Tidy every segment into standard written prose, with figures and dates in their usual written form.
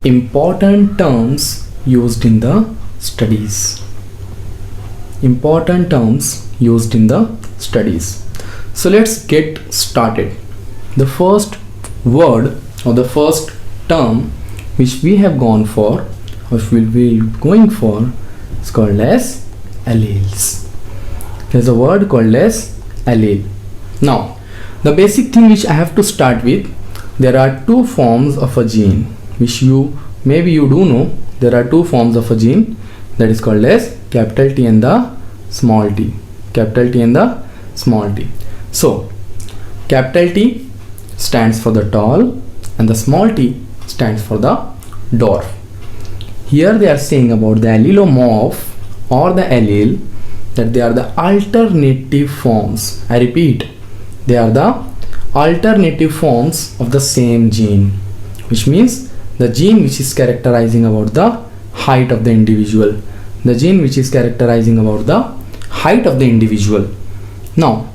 important terms used in the studies. Important terms used in the studies. So let's get started. The first word or the first term which we have gone for, which we'll be going for, is called as alleles. There's a word called as allele. Now, the basic thing which I have to start with, there are two forms of a gene, which maybe you do know. There are two forms of a gene, that is called as capital T and the small t. Capital T and the small t. So, capital T stands for the tall and the small t stands for the dwarf. Here they are saying about the allelomorph or the allele, that they are the alternative forms. I repeat, they are the alternative forms of the same gene, which means the gene which is characterizing about the height of the individual. The gene which is characterizing about the height of the individual. Now,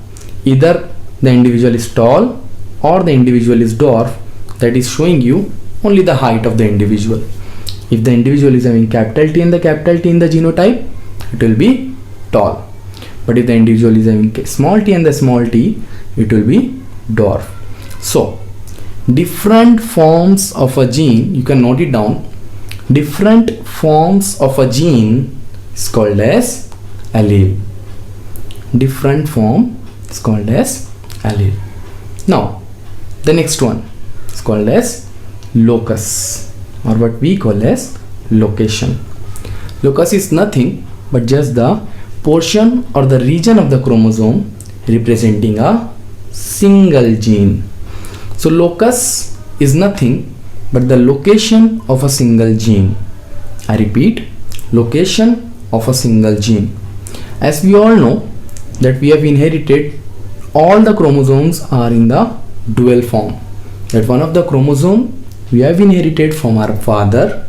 either the individual is tall or the individual is dwarf, that is showing you only the height of the individual. If the individual is having capital T and the capital T in the genotype, it will be tall. But if the individual is having small t and the small t, it will be dwarf. So, different forms of a gene, you can note it down. Different forms of a gene is called as allele. Different form is called as allele. Now, the next one is called as locus, or what we call as location. Locus is nothing but just the portion or the region of the chromosome representing a single gene. So locus is nothing but the location of a single gene. I repeat, location of a single gene. As we all know that we have inherited, all the chromosomes are in the dual form. That one of the chromosome we have inherited from our father,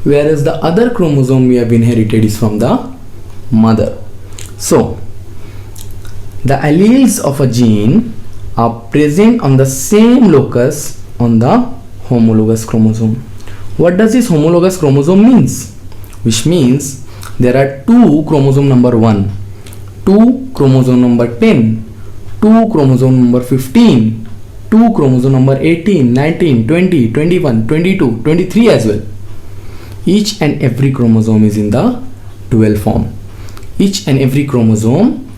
whereas the other chromosome we have inherited is from the mother. So, the alleles of a gene are present on the same locus on the homologous chromosome. What does this homologous chromosome means? Which means there are two chromosome number 1, two chromosome number 10, two chromosome number 15, two chromosome number 18, 19, 20, 21, 22, 23 as well. Each and every chromosome is in the dual form. Each and every chromosome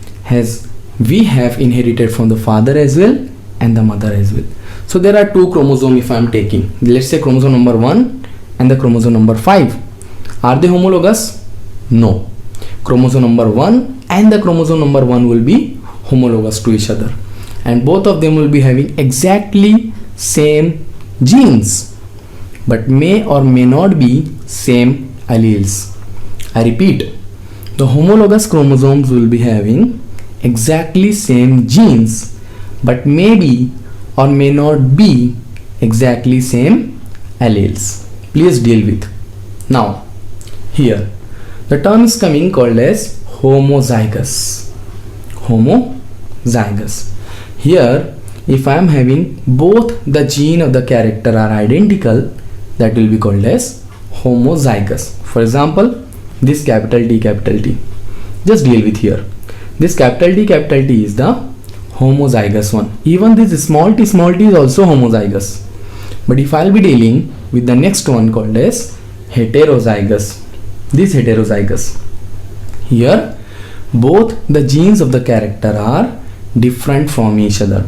we have inherited from the father as well and the mother as well. So there are two chromosomes if I am taking. Let's say chromosome number 1 and the chromosome number 5. Are they homologous? No. Chromosome number 1 and the chromosome number 1 will be homologous to each other. And both of them will be having exactly same genes, but may or may not be same alleles. I repeat, the homologous chromosomes will be having exactly same genes, but maybe or may not be exactly same alleles. Please deal with. Now, here the term is coming called as homozygous. Homozygous. Here, if I am having both the gene of the character are identical, that will be called as homozygous. For example, this capital T. Just deal with here. This capital T is the homozygous one. Even this small t is also homozygous. But if I will be dealing with the next one called as heterozygous, this heterozygous. Here, both the genes of the character are different from each other,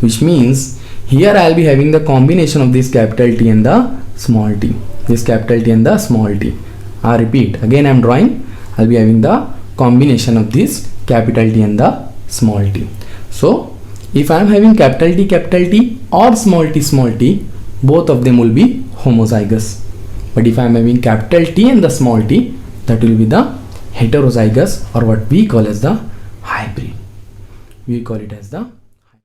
which means here I will be having the combination of this capital T and the small t. This capital T and the small t. I repeat, again I am drawing, I will be having the combination of this capital T and the small t. So, if I am having capital T or small t, both of them will be homozygous. But if I am having capital T and the small t, that will be the heterozygous, or what we call as the hybrid. We call it as the